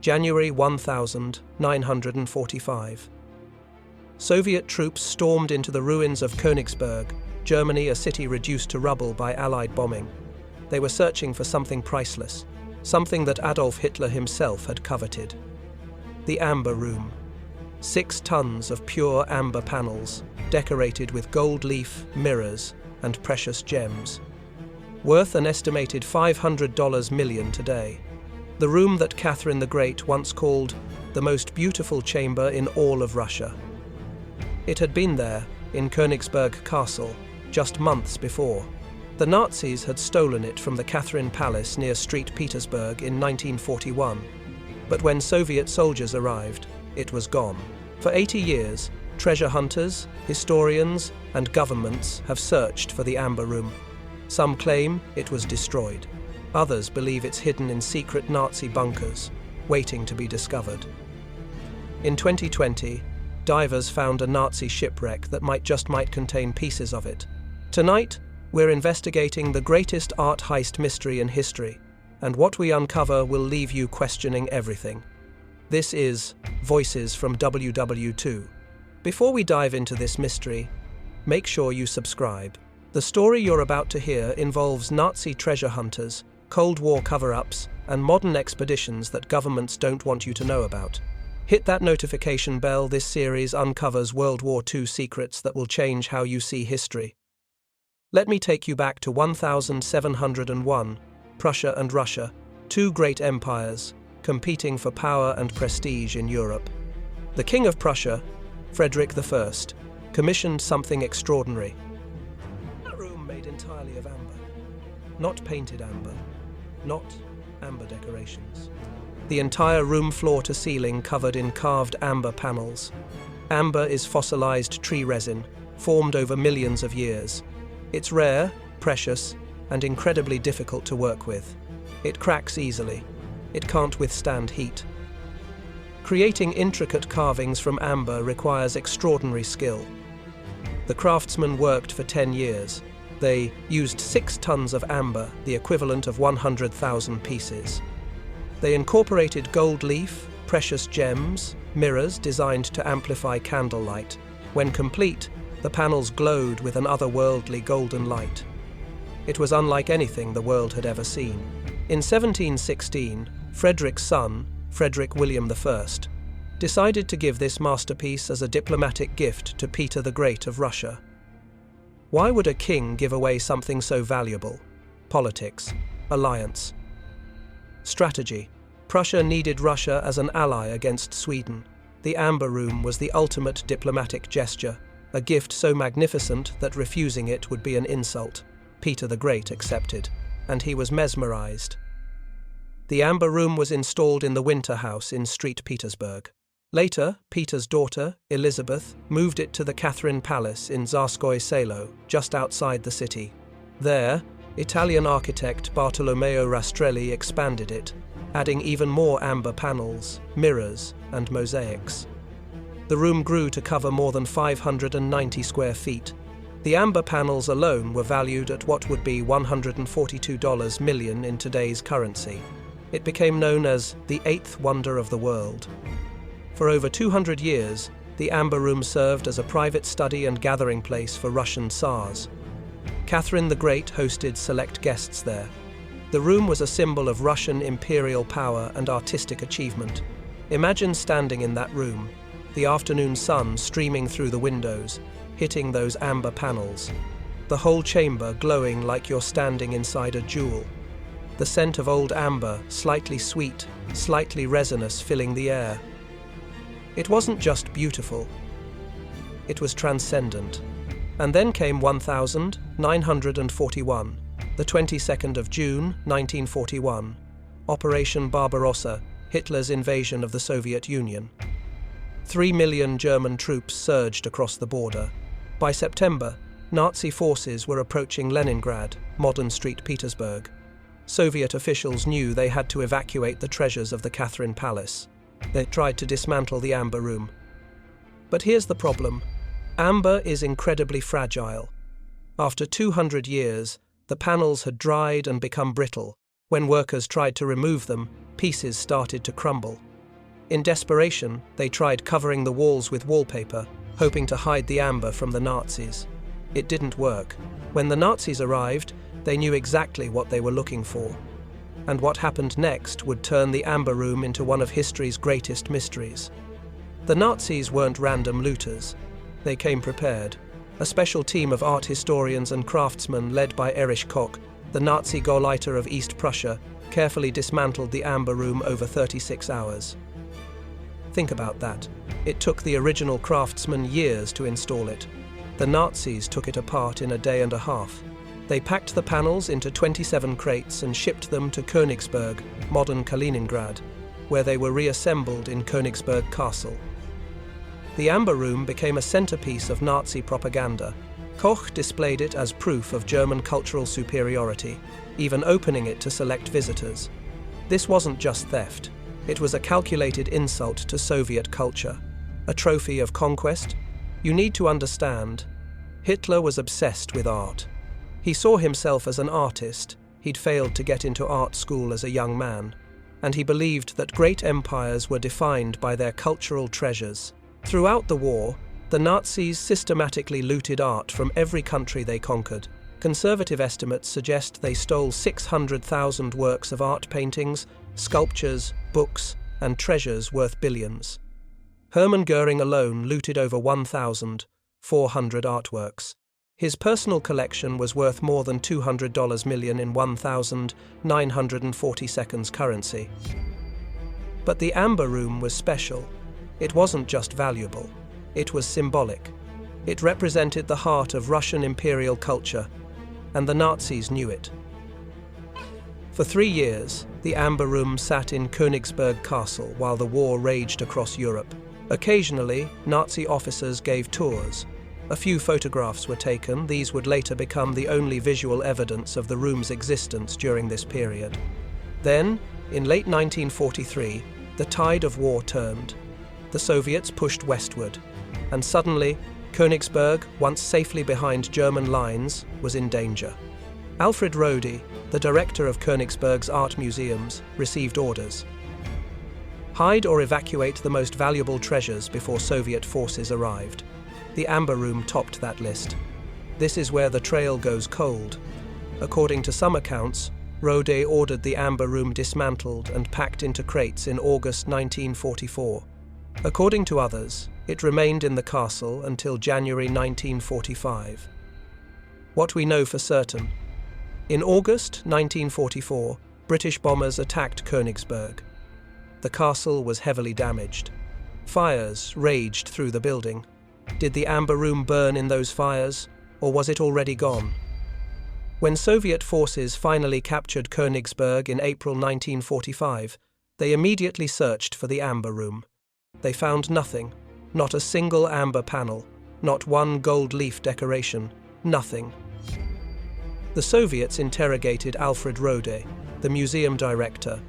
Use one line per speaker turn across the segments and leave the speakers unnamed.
January 1945. Soviet troops stormed into the ruins of Königsberg, Germany, a city reduced to rubble by Allied bombing. They were searching for something priceless, something that Adolf Hitler himself had coveted. The Amber Room. 6 tons of pure amber panels, decorated with gold leaf, mirrors, and precious gems. Worth an estimated $500 million today. The room that Catherine the Great once called the most beautiful chamber in all of Russia. It had been there, in Königsberg Castle, just months before. The Nazis had stolen it from the Catherine Palace near St. Petersburg in 1941. But when Soviet soldiers arrived, it was gone. For 80 years, treasure hunters, historians, and governments have searched for the Amber Room. Some claim it was destroyed. Others believe it's hidden in secret Nazi bunkers, waiting to be discovered. In 2020, divers found a Nazi shipwreck that might contain pieces of it. Tonight, we're investigating the greatest art heist mystery in history, and what we uncover will leave you questioning everything. This is Voices from WWII. Before we dive into this mystery, make sure you subscribe. The story you're about to hear involves Nazi treasure hunters, Cold War cover-ups, and modern expeditions that governments don't want you to know about. Hit that notification bell. This series uncovers World War II secrets that will change how you see history. Let me take you back to 1701, Prussia and Russia, 2 great empires, competing for power and prestige in Europe. The King of Prussia, Frederick I, commissioned something extraordinary. A room made entirely of amber. Not painted amber. Not amber decorations. The entire room floor to ceiling covered in carved amber panels. Amber is fossilized tree resin, formed over millions of years. It's rare, precious, and incredibly difficult to work with. It cracks easily. It can't withstand heat. Creating intricate carvings from amber requires extraordinary skill. The craftsmen worked for 10 years. They used 6 tons of amber, the equivalent of 100,000 pieces. They incorporated gold leaf, precious gems, mirrors designed to amplify candlelight. When complete, the panels glowed with an otherworldly golden light. It was unlike anything the world had ever seen. In 1716, Frederick's son, Frederick William I, decided to give this masterpiece as a diplomatic gift to Peter the Great of Russia. Why would a king give away something so valuable? Politics. Alliance. Strategy. Prussia needed Russia as an ally against Sweden. The Amber Room was the ultimate diplomatic gesture, a gift so magnificent that refusing it would be an insult. Peter the Great accepted, and he was mesmerized. The Amber Room was installed in the Winter House in St. Petersburg. Later, Peter's daughter, Elizabeth, moved it to the Catherine Palace in Tsarskoye Selo, just outside the city. There, Italian architect Bartolomeo Rastrelli expanded it, adding even more amber panels, mirrors, and mosaics. The room grew to cover more than 590 square feet. The amber panels alone were valued at what would be $142 million in today's currency. It became known as the 8th wonder of the world. For over 200 years, the Amber Room served as a private study and gathering place for Russian Tsars. Catherine the Great hosted select guests there. The room was a symbol of Russian imperial power and artistic achievement. Imagine standing in that room, the afternoon sun streaming through the windows, hitting those amber panels, the whole chamber glowing like you're standing inside a jewel. The scent of old amber, slightly sweet, slightly resinous, filling the air. It wasn't just beautiful, it was transcendent. And then came 1941, the 22nd of June, 1941, Operation Barbarossa, Hitler's invasion of the Soviet Union. 3 million German troops surged across the border. By September, Nazi forces were approaching Leningrad, modern St. Petersburg. Soviet officials knew they had to evacuate the treasures of the Catherine Palace. They tried to dismantle the Amber Room. But here's the problem. Amber is incredibly fragile. After 200 years, the panels had dried and become brittle. When workers tried to remove them, pieces started to crumble. In desperation, they tried covering the walls with wallpaper, hoping to hide the amber from the Nazis. It didn't work. When the Nazis arrived, they knew exactly what they were looking for. And what happened next would turn the Amber Room into one of history's greatest mysteries. The Nazis weren't random looters. They came prepared. A special team of art historians and craftsmen led by Erich Koch, the Nazi Gauleiter of East Prussia, carefully dismantled the Amber Room over 36 hours. Think about that. It took the original craftsmen years to install it. The Nazis took it apart in a day and a half. They packed the panels into 27 crates and shipped them to Königsberg, modern Kaliningrad, where they were reassembled in Königsberg Castle. The Amber Room became a centerpiece of Nazi propaganda. Koch displayed it as proof of German cultural superiority, even opening it to select visitors. This wasn't just theft. It was a calculated insult to Soviet culture. A trophy of conquest? You need to understand, Hitler was obsessed with art. He saw himself as an artist. He'd failed to get into art school as a young man, and he believed that great empires were defined by their cultural treasures. Throughout the war, the Nazis systematically looted art from every country they conquered. Conservative estimates suggest they stole 600,000 works of art, paintings, sculptures, books, and treasures worth billions. Hermann Goering alone looted over 1,400 artworks. His personal collection was worth more than $200 million in 1,940 seconds currency. But the Amber Room was special. It wasn't just valuable. It was symbolic. It represented the heart of Russian imperial culture, and the Nazis knew it. For 3 years, the Amber Room sat in Königsberg Castle while the war raged across Europe. Occasionally, Nazi officers gave tours. A few photographs were taken. These would later become the only visual evidence of the room's existence during this period. Then, in late 1943, the tide of war turned. The Soviets pushed westward, and suddenly, Königsberg, once safely behind German lines, was in danger. Alfred Rohde, the director of Königsberg's art museums, received orders. Hide or evacuate the most valuable treasures before Soviet forces arrived. The Amber Room topped that list. This is where the trail goes cold. According to some accounts, Rohde ordered the Amber Room dismantled and packed into crates in August 1944. According to others, it remained in the castle until January 1945. What we know for certain: in August 1944, British bombers attacked Königsberg. The castle was heavily damaged. Fires raged through the building. Did the Amber Room burn in those fires, or was it already gone? When Soviet forces finally captured Königsberg in April 1945, they immediately searched for the Amber Room. They found nothing, not a single amber panel, not one gold leaf decoration, nothing. The Soviets interrogated Alfred Rohde, the museum director.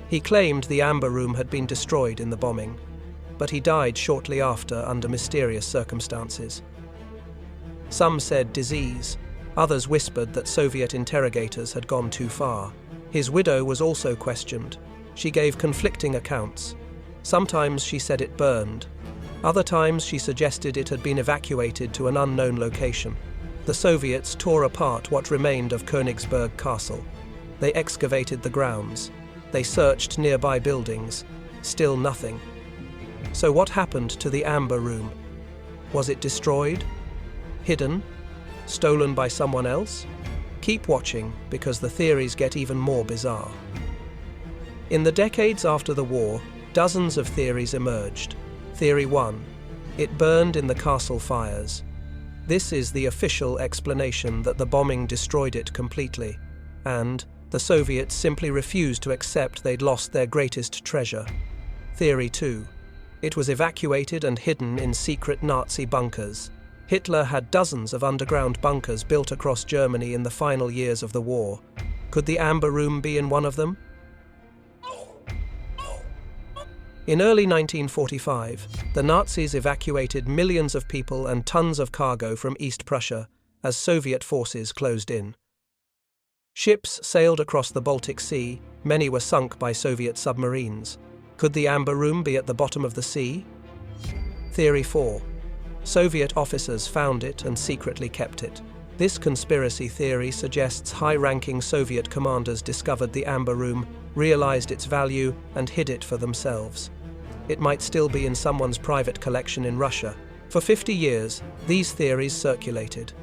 He claimed the Amber Room had been destroyed in the bombing, but he died shortly after under mysterious circumstances. Some said disease, others whispered that Soviet interrogators had gone too far. His widow was also questioned. She gave conflicting accounts. Sometimes she said it burned. Other times she suggested it had been evacuated to an unknown location. The Soviets tore apart what remained of Königsberg Castle. They excavated the grounds. They searched nearby buildings. Still nothing. So what happened to the Amber Room? Was it destroyed? Hidden? Stolen by someone else? Keep watching, because the theories get even more bizarre. In the decades after the war, dozens of theories emerged. Theory 1. It burned in the castle fires. This is the official explanation that the bombing destroyed it completely, and the Soviets simply refused to accept they'd lost their greatest treasure. Theory 2. It was evacuated and hidden in secret Nazi bunkers. Hitler had dozens of underground bunkers built across Germany in the final years of the war. Could the Amber Room be in one of them? In early 1945, the Nazis evacuated millions of people and tons of cargo from East Prussia as Soviet forces closed in. Ships sailed across the Baltic Sea. Many were sunk by Soviet submarines. Could the Amber Room be at the bottom of the sea? Theory 4. Soviet officers found it and secretly kept it. This conspiracy theory suggests high-ranking Soviet commanders discovered the Amber Room, realized its value, and hid it for themselves. It might still be in someone's private collection in Russia. For 50 years, these theories circulated.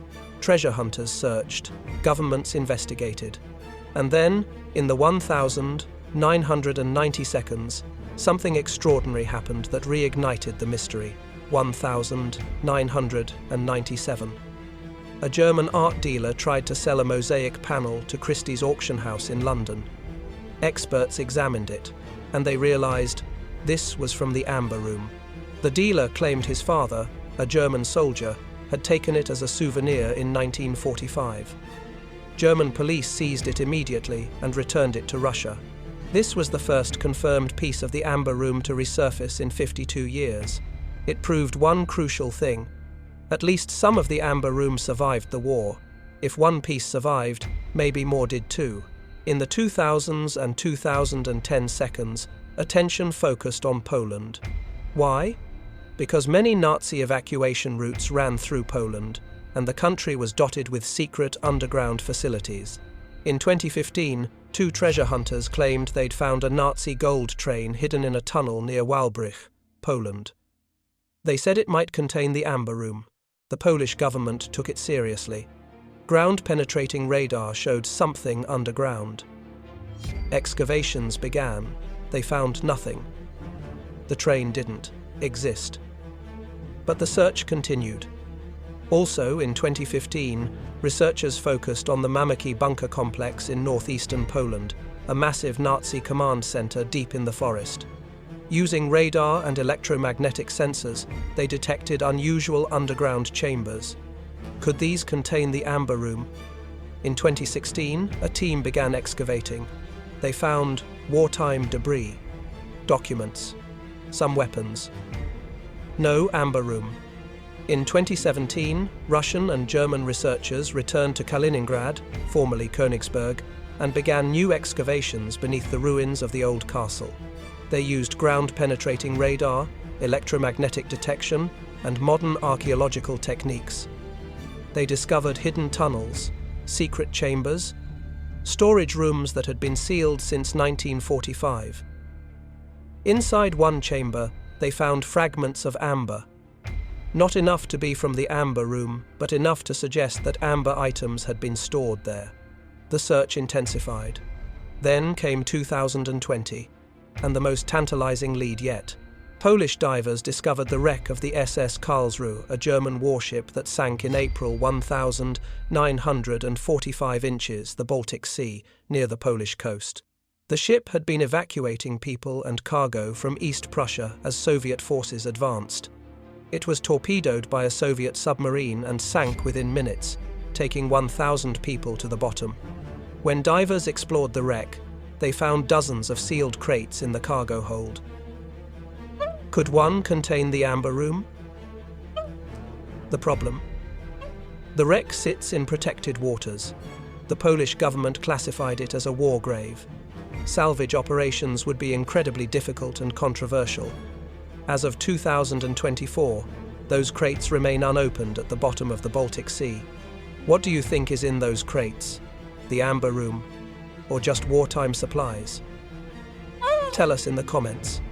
Treasure hunters searched, governments investigated. And then, in the 1,990 seconds, something extraordinary happened that reignited the mystery. 1,997. A German art dealer tried to sell a mosaic panel to Christie's auction house in London. Experts examined it, and they realized this was from the Amber Room. The dealer claimed his father, a German soldier, had taken it as a souvenir in 1945. German police seized it immediately and returned it to Russia. This was the first confirmed piece of the Amber Room to resurface in 52 years. It proved one crucial thing. At least some of the Amber Room survived the war. If one piece survived, maybe more did too. In the 2000s and 2010 seconds, attention focused on Poland. Why? Because many Nazi evacuation routes ran through Poland, and the country was dotted with secret underground facilities. In 2015, 2 treasure hunters claimed they'd found a Nazi gold train hidden in a tunnel near Wałbrzych, Poland. They said it might contain the Amber Room. The Polish government took it seriously. Ground-penetrating radar showed something underground. Excavations began. They found nothing. The train didn't exist. But the search continued. Also, in 2015, researchers focused on the Mamaki bunker complex in northeastern Poland, a massive Nazi command center deep in the forest. Using radar and electromagnetic sensors, they detected unusual underground chambers. Could these contain the Amber Room? In 2016, a team began excavating. They found wartime debris, documents, some weapons. No Amber Room. In 2017, Russian and German researchers returned to Kaliningrad, formerly Königsberg, and began new excavations beneath the ruins of the old castle. They used ground-penetrating radar, electromagnetic detection, and modern archaeological techniques. They discovered hidden tunnels, secret chambers, storage rooms that had been sealed since 1945. Inside one chamber, they found fragments of amber. Not enough to be from the Amber Room, but enough to suggest that amber items had been stored there. The search intensified. Then came 2020. And the most tantalizing lead yet. Polish divers discovered the wreck of the SS Karlsruhe, a German warship that sank in April 1,945 inches, the Baltic Sea, near the Polish coast. The ship had been evacuating people and cargo from East Prussia as Soviet forces advanced. It was torpedoed by a Soviet submarine and sank within minutes, taking 1,000 people to the bottom. When divers explored the wreck, they found dozens of sealed crates in the cargo hold. Could one contain the Amber Room? The problem? The wreck sits in protected waters. The Polish government classified it as a war grave. Salvage operations would be incredibly difficult and controversial. As of 2024, those crates remain unopened at the bottom of the Baltic Sea. What do you think is in those crates? The Amber Room? Or just wartime supplies? Tell us in the comments.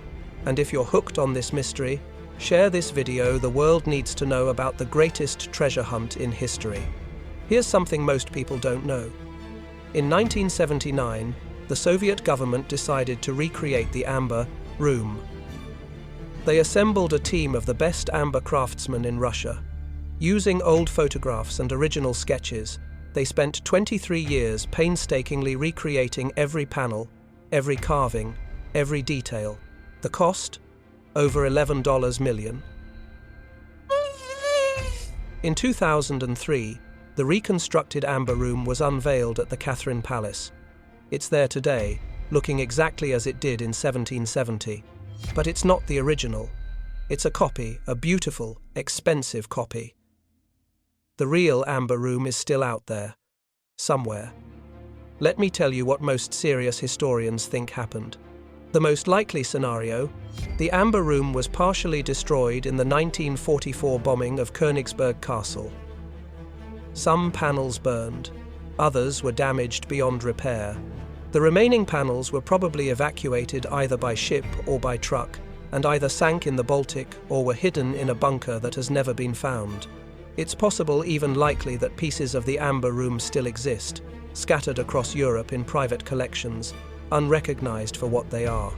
And if you're hooked on this mystery, share this video. The world needs to know about the greatest treasure hunt in history. Here's something most people don't know. In 1979, the Soviet government decided to recreate the Amber Room. They assembled a team of the best amber craftsmen in Russia. Using old photographs and original sketches, they spent 23 years painstakingly recreating every panel, every carving, every detail. The cost? Over $11 million. In 2003, the reconstructed Amber Room was unveiled at the Catherine Palace. It's there today, looking exactly as it did in 1770. But it's not the original. It's a copy, a beautiful, expensive copy. The real Amber Room is still out there, somewhere. Let me tell you what most serious historians think happened. The most likely scenario, the Amber Room was partially destroyed in the 1944 bombing of Königsberg Castle. Some panels burned, others were damaged beyond repair. The remaining panels were probably evacuated either by ship or by truck, and either sank in the Baltic or were hidden in a bunker that has never been found. It's possible, even likely, that pieces of the Amber Room still exist, scattered across Europe in private collections, unrecognized for what they are.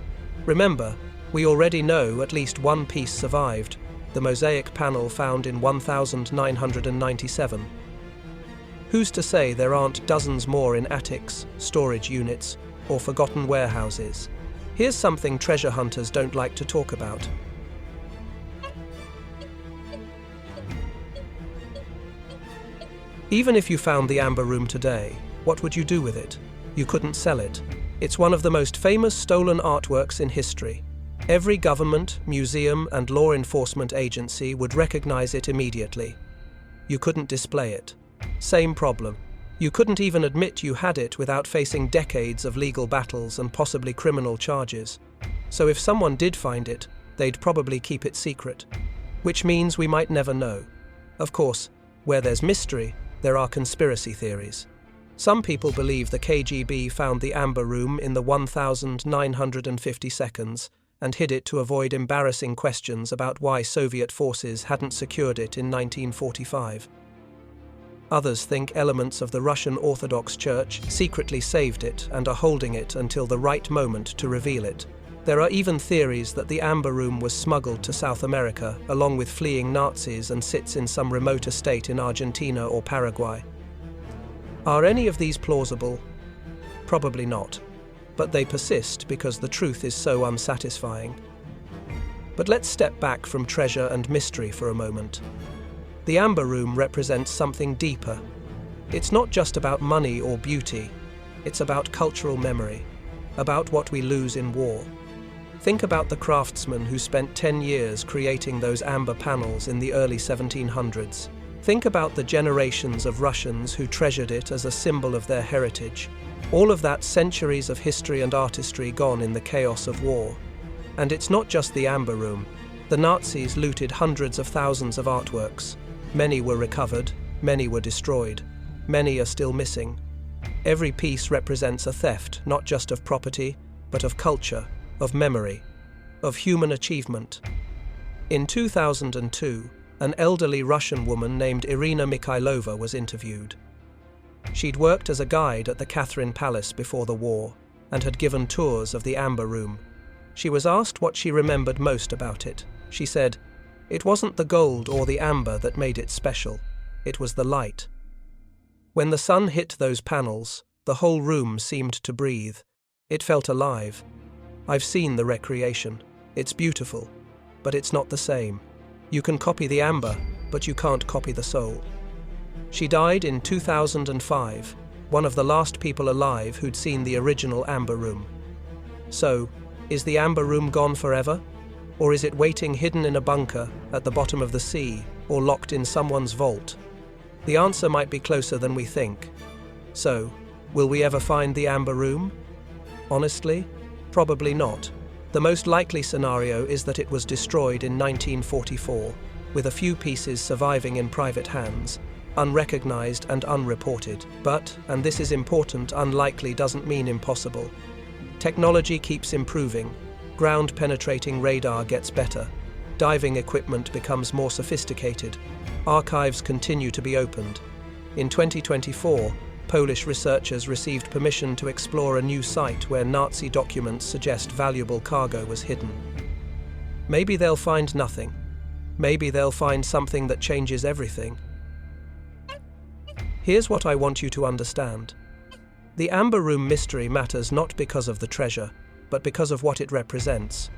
Remember, we already know at least one piece survived, the mosaic panel found in 1997. Who's to say there aren't dozens more in attics, storage units, or forgotten warehouses? Here's something treasure hunters don't like to talk about. Even if you found the Amber Room today, what would you do with it? You couldn't sell it. It's one of the most famous stolen artworks in history. Every government, museum, and law enforcement agency would recognize it immediately. You couldn't display it. Same problem. You couldn't even admit you had it without facing decades of legal battles and possibly criminal charges. So if someone did find it, they'd probably keep it secret. Which means we might never know. Of course, where there's mystery, there are conspiracy theories. Some people believe the KGB found the Amber Room in the 1950 seconds and hid it to avoid embarrassing questions about why Soviet forces hadn't secured it in 1945. Others think elements of the Russian Orthodox Church secretly saved it and are holding it until the right moment to reveal it. There are even theories that the Amber Room was smuggled to South America along with fleeing Nazis and sits in some remote estate in Argentina or Paraguay. Are any of these plausible? Probably not. But they persist because the truth is so unsatisfying. But let's step back from treasure and mystery for a moment. The Amber Room represents something deeper. It's not just about money or beauty. It's about cultural memory, about what we lose in war. Think about the craftsman who spent 10 years creating those amber panels in the early 1700s. Think about the generations of Russians who treasured it as a symbol of their heritage. All of that centuries of history and artistry gone in the chaos of war. And it's not just the Amber Room. The Nazis looted hundreds of thousands of artworks. Many were recovered, many were destroyed, many are still missing. Every piece represents a theft, not just of property, but of culture, of memory, of human achievement. In 2002, an elderly Russian woman named Irina Mikhailova was interviewed. She'd worked as a guide at the Catherine Palace before the war and had given tours of the Amber Room. She was asked what she remembered most about it. She said, "It wasn't the gold or the amber that made it special. It was the light. When the sun hit those panels, the whole room seemed to breathe. It felt alive. I've seen the recreation. It's beautiful, but it's not the same. You can copy the amber, but you can't copy the soul." She died in 2005, one of the last people alive who'd seen the original Amber Room. So, is the Amber Room gone forever? Or is it waiting hidden in a bunker at the bottom of the sea or locked in someone's vault? The answer might be closer than we think. So, will we ever find the Amber Room? Honestly, probably not. The most likely scenario is that it was destroyed in 1944, with a few pieces surviving in private hands, unrecognized and unreported. But, and this is important, unlikely doesn't mean impossible. Technology keeps improving. Ground-penetrating radar gets better. Diving equipment becomes more sophisticated. Archives continue to be opened. In 2024, Polish researchers received permission to explore a new site where Nazi documents suggest valuable cargo was hidden. Maybe they'll find nothing. Maybe they'll find something that changes everything. Here's what I want you to understand. The Amber Room mystery matters not because of the treasure, but because of what it represents.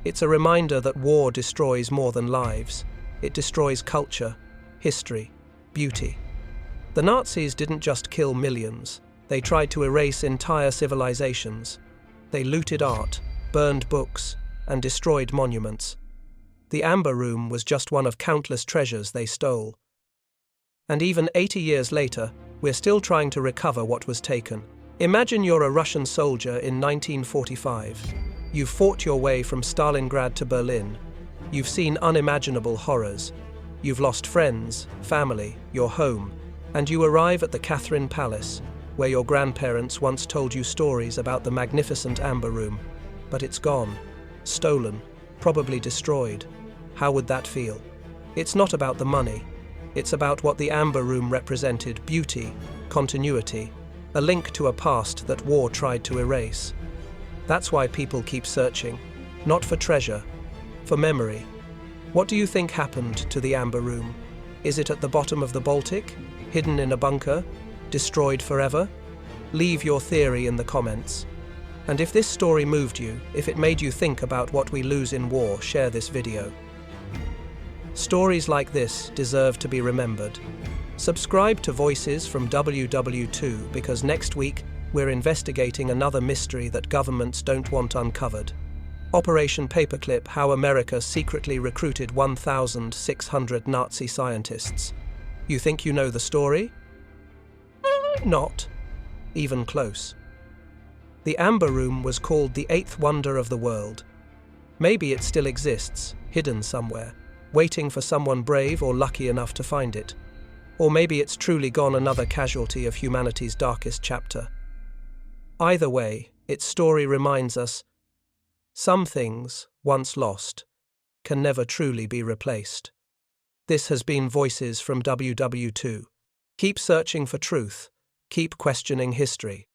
It's a reminder that war destroys more than lives. It destroys culture, history, beauty. The Nazis didn't just kill millions. They tried to erase entire civilizations. They looted art, burned books, and destroyed monuments. The Amber Room was just one of countless treasures they stole. And even 80 years later, we're still trying to recover what was taken. Imagine you're a Russian soldier in 1945. You've fought your way from Stalingrad to Berlin. You've seen unimaginable horrors. You've lost friends, family, your home, and you arrive at the Catherine Palace, where your grandparents once told you stories about the magnificent Amber Room. But it's gone, stolen, probably destroyed. How would that feel? It's not about the money. It's about what the Amber Room represented: beauty, continuity, a link to a past that war tried to erase. That's why people keep searching, not for treasure, for memory. What do you think happened to the Amber Room? Is it at the bottom of the Baltic, hidden in a bunker, destroyed forever? Leave your theory in the comments. And if this story moved you, if it made you think about what we lose in war, share this video. Stories like this deserve to be remembered. Subscribe to Voices from WWII because next week we're investigating another mystery that governments don't want uncovered. Operation Paperclip: How America Secretly Recruited 1,600 Nazi Scientists. You think you know the story? Not even close. The Amber Room was called the eighth wonder of the world. Maybe it still exists, hidden somewhere, waiting for someone brave or lucky enough to find it. Or maybe it's truly gone, another casualty of humanity's darkest chapter. Either way, its story reminds us some things, once lost, can never truly be replaced. This has been Voices from WWII. Keep searching for truth. Keep questioning history.